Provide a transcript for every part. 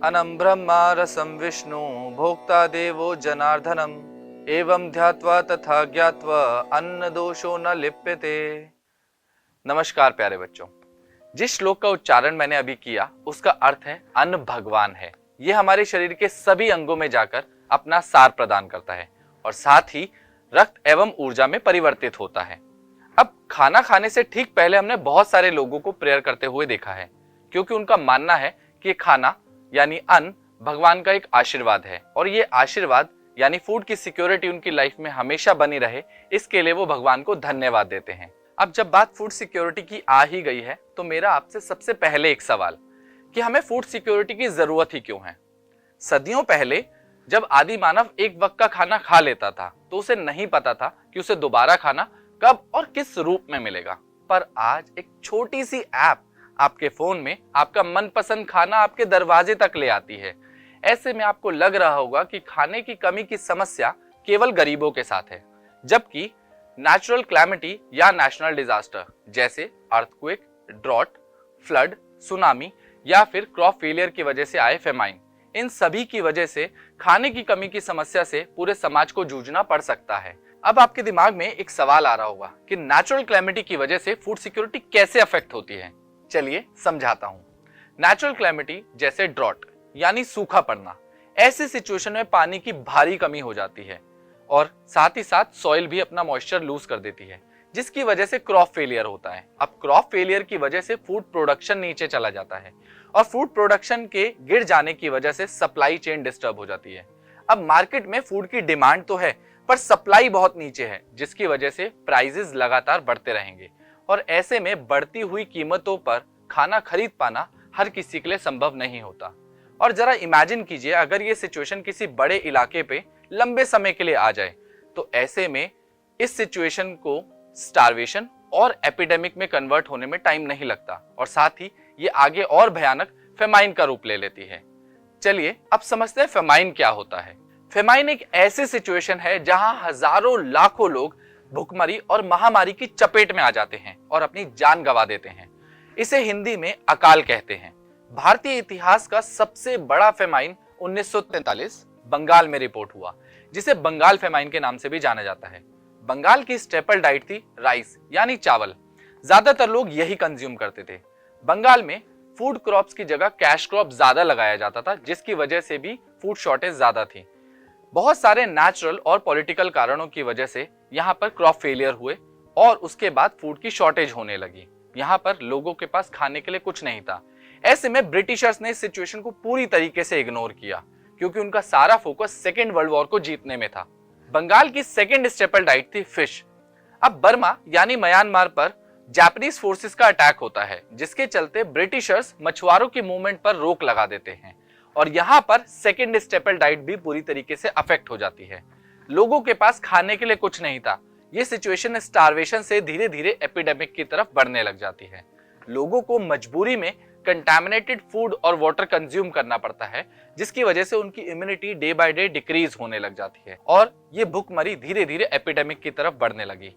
अनं ब्रह्मा रसं विष्णु भोक्ता देवो जनार्दनम एवं ध्यात्वा तथा ज्ञात्वा अन्न दोषो न लिप्यते। नमस्कार प्यारे बच्चों, जिस श्लोक का उच्चारण मैंने अभी किया उसका अर्थ है अन्न भगवान है। यह हमारे शरीर के सभी अंगों में जाकर अपना सार प्रदान करता है और साथ ही रक्त एवं ऊर्जा में परिवर्तित होता है। अब खाना खाने से ठीक पहले हमने बहुत सारे लोगों को प्रेयर करते हुए देखा है, क्योंकि उनका मानना है कि खाना यानी अन्न भगवान का एक आशीर्वाद है और ये आशीर्वाद यानी फूड की सिक्योरिटी उनकी लाइफ में हमेशा बनी रहे, इसके लिए वो भगवान को धन्यवाद देते हैं। अब जब बात फूड सिक्योरिटी की आ ही गई है तो मेरा आपसे सबसे पहले एक सवाल कि हमें फूड सिक्योरिटी की जरूरत ही क्यों है। सदियों पहले जब आदि मानव एक वक्त का खाना खा लेता था तो उसे नहीं पता था कि उसे दोबारा खाना कब और किस रूप में मिलेगा, पर आज एक छोटी सी ऐप आपके फोन में आपका मनपसंद खाना आपके दरवाजे तक ले आती है। ऐसे में आपको लग रहा होगा कि खाने की कमी की समस्या केवल गरीबों के साथ है, जबकि नेचुरल क्लैमिटी या नेशनल डिजास्टर जैसे अर्थक्वेक, ड्रॉट, फ्लड, सुनामी या फिर क्रॉप फेलियर की वजह से आए फेमाइन, इन सभी की वजह से खाने की कमी की समस्या से पूरे समाज को जूझना पड़ सकता है। अब आपके दिमाग में एक सवाल आ रहा होगा कि नेचुरल क्लैमिटी की वजह से फूड सिक्योरिटी कैसे अफेक्ट होती है। चलिए समझाता हूं। नेचुरल क्लैमिटी जैसे ड्रॉट यानी सूखा पड़ना, ऐसी सिचुएशन में पानी की भारी कमी हो जाती है और साथ ही साथ सॉइल भी अपना मॉइस्चर लूज कर देती है, जिसकी वजह से क्रॉप फेलियर होता है। अब क्रॉप फेलियर की वजह से फूड प्रोडक्शन नीचे चला जाता है और फूड प्रोडक्शन के गिर जाने की वजह से सप्लाई चेन डिस्टर्ब हो जाती है। अब मार्केट में फूड की डिमांड तो है पर सप्लाई बहुत नीचे है, जिसकी वजह से प्राइसेस लगातार बढ़ते रहेंगे और ऐसे में बढ़ती हुई कीमतों पर खाना खरीद पाना हर किसी के लिए संभव नहीं होता। और जरा इमेजिन कीजिए अगर ये सिचुएशन किसी बड़े इलाके पे लंबे समय के लिए आ जाए, तो ऐसे में इस सिचुएशन को स्टारवेशन और एपिडेमिक में कन्वर्ट होने में टाइम नहीं लगता और साथ ही ये आगे और भयानक फेमाइन का रूप ले लेती है। चलिए अब समझते हैं फेमाइन क्या होता है। फेमाइन एक ऐसी सिचुएशन है जहां हजारों लाखों लोग भुखमरी और महामारी की चपेट में आ जाते हैं और अपनी जान गंवा देते हैं। इसे हिंदी में अकाल कहते हैं। भारतीय इतिहास का सबसे बड़ा फेमाइन 1943 बंगाल में रिपोर्ट हुआ, जिसे बंगाल फेमाइन के नाम से भी जाना जाता है। बंगाल की स्टेपल डाइट थी राइस यानी चावल। ज्यादातर लोग यही कंज्यूम करते थे। बंगाल में फूड क्रॉप्स की जगह कैश क्रॉप ज्यादा लगाया जाता था, जिसकी वजह से भी फूड शॉर्टेज ज्यादा थी। बहुत सारे नेचुरल और पॉलिटिकल कारणों की वजह से यहाँ पर क्रॉप फेलियर हुए और उसके बाद फूड की शॉर्टेज होने लगी। यहाँ पर लोगों के पास खाने के लिए कुछ नहीं था। ऐसे में ब्रिटिशर्स ने इस सिचुएशन को पूरी तरीके से इग्नोर किया, क्योंकि उनका सारा फोकस सेकेंड वर्ल्ड वॉर को जीतने में था। बंगाल की सेकेंड स्टेपल डाइट थी फिश। अब बर्मा यानी म्यांमार पर जापानीज फोर्सेस का अटैक होता है, जिसके चलते ब्रिटिशर्स मछुआरों की मूवमेंट पर रोक लगा देते हैं और यहाँ पर सेकेंड स्टेपल डाइट भी पूरी तरीके से अफेक्ट हो जाती है। लोगों के पास खाने के लिए कुछ नहीं था। ये सिचुएशन स्टारवेशन से धीरे धीरे एपिडेमिक की तरफ बढ़ने लग जाती है। लोगों को मजबूरी में कंटामिनेटेड फूड और वाटर कंज्यूम करना पड़ता है, जिसकी वजह से उनकी immunity day by day decrease होने लग जाती है और ये भुखमरी धीरे धीरे एपिडेमिक की तरफ बढ़ने लगी।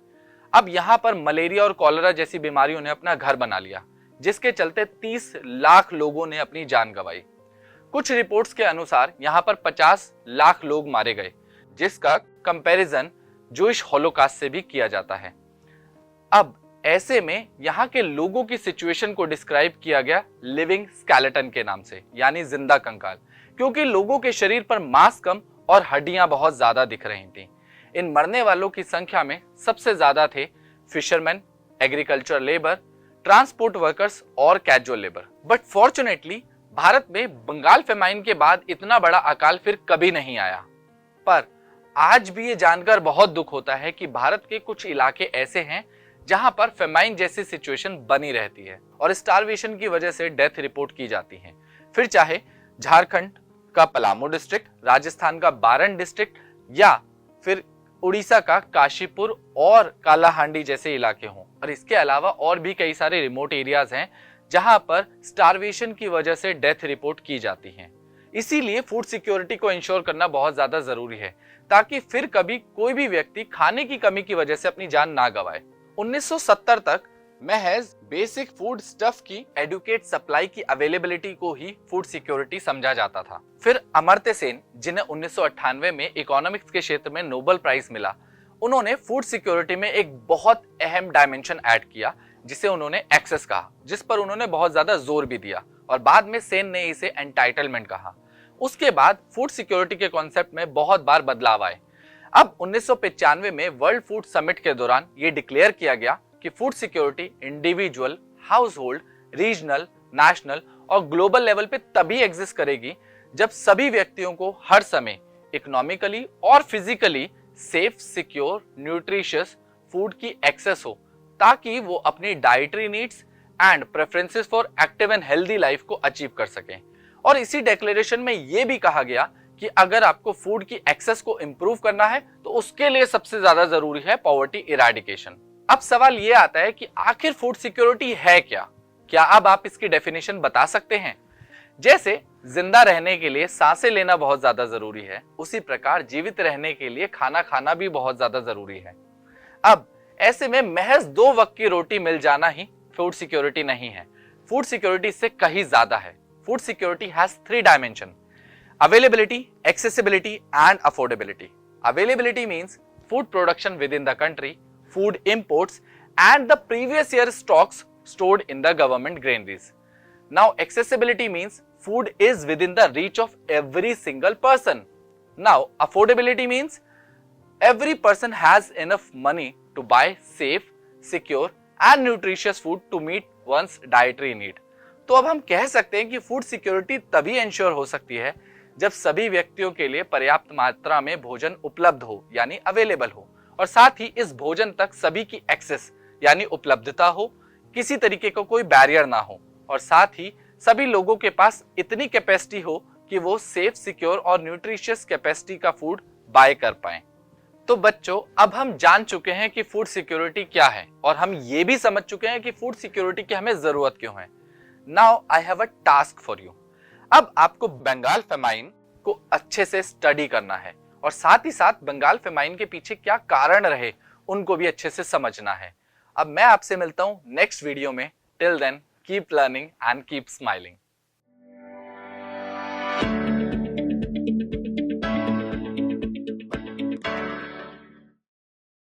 अब यहाँ पर मलेरिया और कॉलेरा जैसी बीमारियों ने अपना घर बना लिया, जिसके चलते 30 लाख लोगों ने अपनी जान गंवाई। कुछ रिपोर्ट्स के अनुसार यहाँ पर 50 लाख लोग मारे गए, जिसका कंपैरिजन जूइश हॉलोकास्ट से भी किया जाता है। अब ऐसे में यहाँ के लोगों की सिचुएशन को डिस्क्राइब किया गया लिविंग स्केलेटन के नाम से, यानी जिंदा कंकाल, क्योंकि लोगों के शरीर पर मांस कम और हड्डियां बहुत ज्यादा दिख रही थी। इन मरने वालों की संख्या में सबसे ज्यादा थे fishermen, agriculture labour, transport workers और casual labour. But fortunately Bharat में बंगाल फेमाइन के बाद इतना बड़ा अकाल फिर कभी नहीं आया। पर आज भी ये जानकर बहुत दुख होता है कि भारत के कुछ इलाके ऐसे हैं जहां पर फेमाइन जैसी सिचुएशन बनी रहती है और स्टारवेशन की वजह से डेथ रिपोर्ट की जाती है। फिर चाहे झारखंड का पलामू डिस्ट्रिक्ट, राजस्थान का बारन डिस्ट्रिक्ट या फिर उड़ीसा का काशीपुर और कालाहांडी जैसे इलाके हों। और इसके अलावा और भी कई सारे रिमोट एरियाज हैं जहां पर स्टारवेशन की वजह से डेथ रिपोर्ट की जाती हैं। इसीलिए फूड सिक्योरिटी को इंश्योर करना बहुत ज्यादा जरूरी है, ताकि फिर कभी कोई भी व्यक्ति खाने की कमी की वजह से अपनी जान ना गंवाए। 1970 तक महज बेसिक फूड स्टफ की एडुकेट सप्लाई की अवेलेबिलिटी को ही फूड सिक्योरिटी समझा जाता था। फिर अमर्त्य सेन, जिन्हें 1998 में इकोनॉमिक्स के क्षेत्र में नोबेल प्राइज मिला, उन्होंने फूड सिक्योरिटी में एक बहुत अहम डायमेंशन ऐड किया, जिसे उन्होंने एक्सेस कहा, जिस पर उन्होंने बहुत ज्यादा जोर भी दिया और बाद में सेन ने इसे एंटाइटलमेंट कहा। उसके बाद फूड सिक्योरिटी के कॉन्सेप्ट में बहुत बार बदलाव आए। अब 1995 में वर्ल्ड फूड समिट के दौरान यह डिक्लेयर किया गया कि food security individual, house hold, regional, national और ग्लोबल लेवल पे तभी एग्जिस्ट करेगी जब सभी व्यक्तियों को हर समय इकोनॉमिकली और physically safe, secure, nutritious food की एक्सेस हो, ताकि वो अपनी dietary needs and preferences for active and healthy life को अचीव कर सकें। और इसी डिक्लेरेशन में यह भी कहा गया कि अगर आपको फूड की एक्सेस को इंप्रूव करना है तो उसके लिए सबसे ज्यादा जरूरी है पॉवर्टी इरेडिकेशन। अब सवाल यह आता है कि आखिर फूड सिक्योरिटी है क्या? क्या अब आप इसकी डेफिनेशन बता सकते हैं? जैसे जिंदा रहने के लिए सांसें लेना बहुत ज्यादा जरूरी है, उसी प्रकार जीवित रहने के लिए खाना खाना भी बहुत ज्यादा जरूरी है। अब ऐसे में महज 2 वक्त की रोटी मिल जाना ही फूड सिक्योरिटी नहीं है। फूड सिक्योरिटी से कहीं ज्यादा है। Food security has 3 dimension: availability, accessibility and affordability. Availability means food production within the country, food imports and the previous year stocks stored in the government granaries. Now accessibility means food is within the reach of every single person. Now affordability means every person has enough money to buy safe, secure and nutritious food to meet one's dietary need. तो अब हम कह सकते हैं कि food security तभी ensure हो सकती है जब सभी व्यक्तियों के लिए पर्याप्त मात्रा में भोजन उपलब्ध हो, यानी अवेलेबल हो, और साथ ही इस भोजन तक सभी की एक्सेस यानी उपलब्धता हो, किसी तरीके का कोई बैरियर ना हो, और साथ ही सभी लोगों के पास इतनी कैपेसिटी हो कि वो सेफ, सिक्योर और न्यूट्रिशियस कैपेसिटी का फूड बाय कर पाए। तो बच्चों, अब हम जान चुके हैं कि फूड सिक्योरिटी क्या है और हम ये भी समझ चुके हैं कि फूड सिक्योरिटी की हमें जरूरत क्यों है। Now I have a task for you. अब आपको बंगाल फेमाइन को अच्छे से स्टडी करना है और साथ ही साथ बंगाल फेमाइन के पीछे क्या कारण रहे उनको भी अच्छे से समझना है। अब मैं आपसे मिलता हूं नेक्स्ट वीडियो में। Till then keep learning and keep smiling.